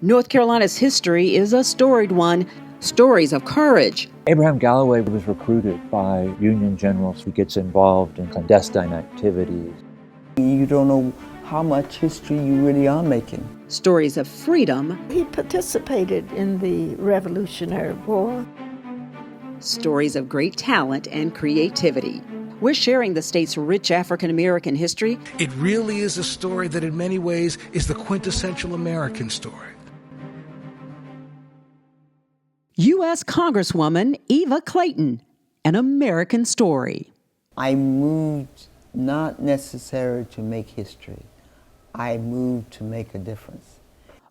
North Carolina's history is a storied one. Stories of courage. Abraham Galloway was recruited by Union generals. He gets involved in clandestine activities. You don't know how much history you really are making. Stories of freedom. He participated in the Revolutionary War. Stories of great talent and creativity. We're sharing the state's rich African-American history. It really is a story that in many ways is the quintessential American story. U.S. Congresswoman Eva Clayton, an American story. I moved not necessarily to make history. I moved to make a difference.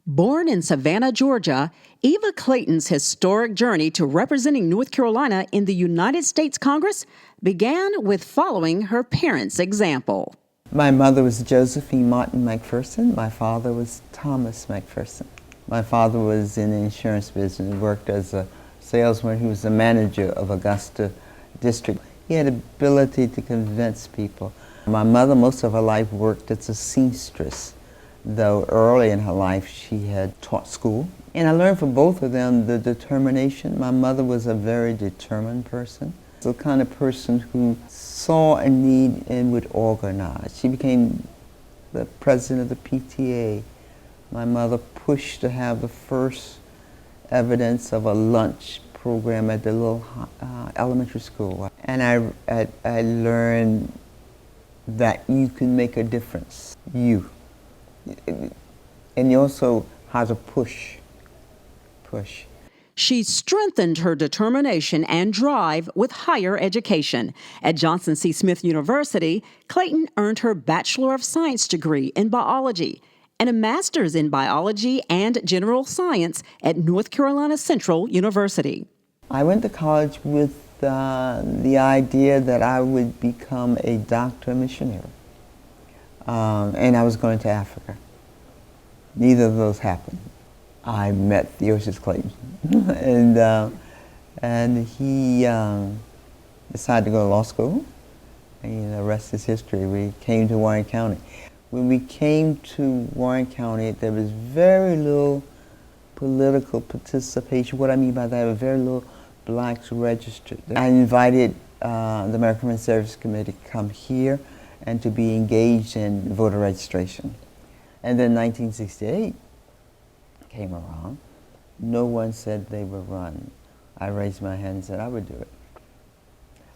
Born in Savannah, Georgia, Eva Clayton's historic journey to representing North Carolina in the United States Congress began with following her parents' example. My mother was Josephine Martin McPherson. My father was Thomas McPherson. My father was in the insurance business, worked as a salesman. He was the manager of Augusta District. He had ability to convince people. My mother, most of her life, worked as a seamstress, though early in her life she had taught school. And I learned from both of them the determination. My mother was a very determined person, the kind of person who saw a need and would organize. She became the president of the PTA. My mother pushed to have the first evidence of a lunch program at the little elementary school. And I learned that you can make a difference, you. And you also how to push. She strengthened her determination and drive with higher education. At Johnson C. Smith University, Clayton earned her Bachelor of Science degree in biology and a master's in biology and general science at North Carolina Central University. I went to college with the idea that I would become a doctor and and I was going to Africa. Neither of those happened. I met Theodosius Clayton, and he decided to go to law school. And the rest is history. We came to Warren County. When we came to Warren County, there was very little political participation. What I mean by that, very little blacks registered. I invited the American Women's Service Committee to come here and to be engaged in voter registration. And then 1968 came around. No one said they would run. I raised my hand and said I would do it.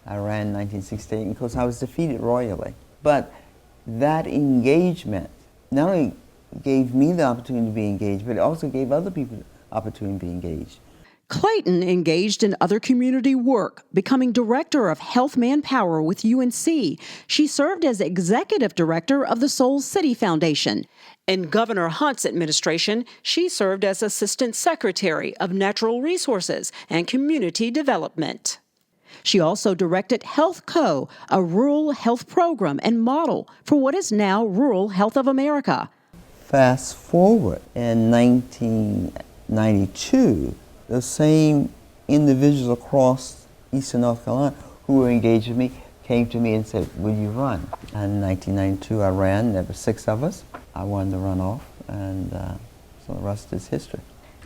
I ran in 1968, and of course I was defeated royally. But that engagement not only gave me the opportunity to be engaged, but it also gave other people the opportunity to be engaged. Clayton engaged in other community work, becoming Director of Health Manpower with UNC. She served as Executive Director of the Soul City Foundation. In Governor Hunt's administration, she served as Assistant Secretary of Natural Resources and Community Development. She also directed Health Co., a rural health program and model for what is now Rural Health of America. Fast forward in 1992, the same individuals across eastern North Carolina who were engaged with me came to me and said, will you run? And in 1992 I ran. There were 6 of us. I won the runoff, and so the rest is history.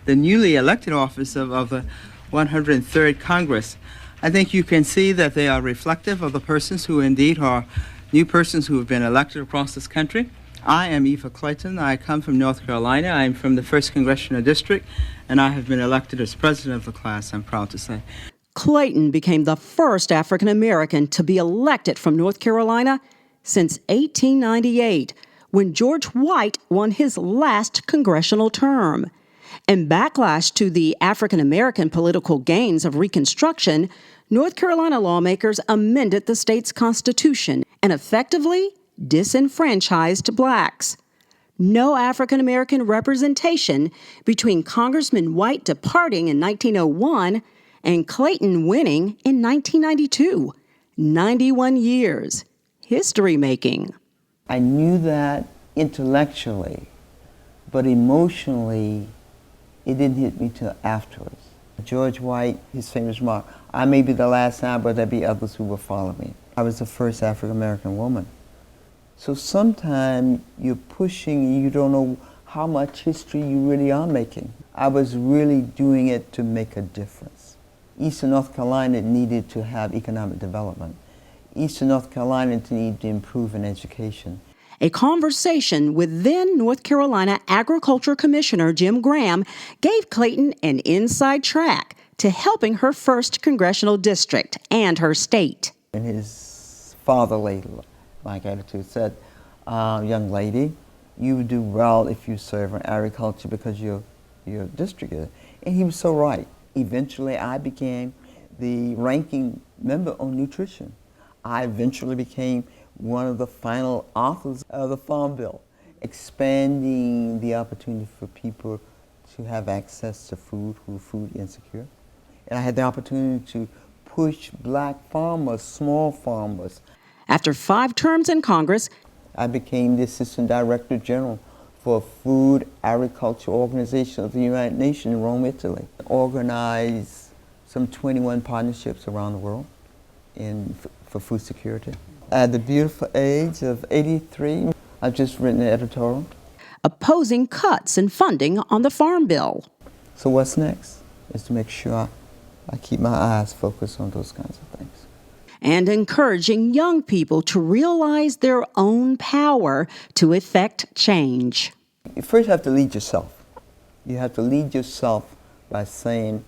The newly elected office of the 103rd Congress, I think you can see that they are reflective of the persons who indeed are new persons who have been elected across this country. I am Eva Clayton. I come from North Carolina. I'm from the 1st Congressional District, and I have been elected as president of the class, I'm proud to say. Clayton became the first African American to be elected from North Carolina since 1898, when George White won his last congressional term. In backlash to the African American political gains of Reconstruction, North Carolina lawmakers amended the state's constitution and effectively disenfranchised blacks. No African American representation between Congressman White departing in 1901 and Clayton winning in 1992. 91 years. History making. I knew that intellectually, but emotionally, it didn't hit me till afterwards. George White, his famous remark, I may be the last now, but there'll be others who will follow me. I was the first African American woman. So sometimes you're pushing and you don't know how much history you really are making. I was really doing it to make a difference. Eastern North Carolina needed to have economic development. Eastern North Carolina needed to improve in education. A conversation with then North Carolina Agriculture Commissioner Jim Graham gave Clayton an inside track to helping her first congressional district and her state. And his fatherly like attitude said, young lady, you would do well if you serve in agriculture because your district is. And he was so right. Eventually I became the ranking member on nutrition. I eventually became one of the final authors of the Farm Bill, expanding the opportunity for people to have access to food who are food insecure. And I had the opportunity to push black farmers, small farmers. After 5 terms in Congress, I became the Assistant Director General for Food Agriculture Organization of the United Nations in Rome, Italy. Organized some 21 partnerships around the world for food security. At the beautiful age of 83, I've just written an editorial. Opposing cuts in funding on the Farm Bill. So what's next is to make sure I keep my eyes focused on those kinds of things. And encouraging young people to realize their own power to effect change. You first have to lead yourself. You have to lead yourself by saying,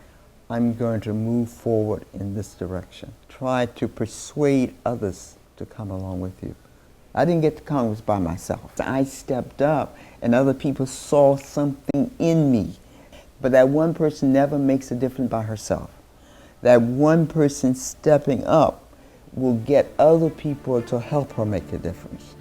I'm going to move forward in this direction. Try to persuade others to come along with you. I didn't get to Congress by myself. I stepped up and other people saw something in me. But that one person never makes a difference by herself. That one person stepping up will get other people to help her make a difference.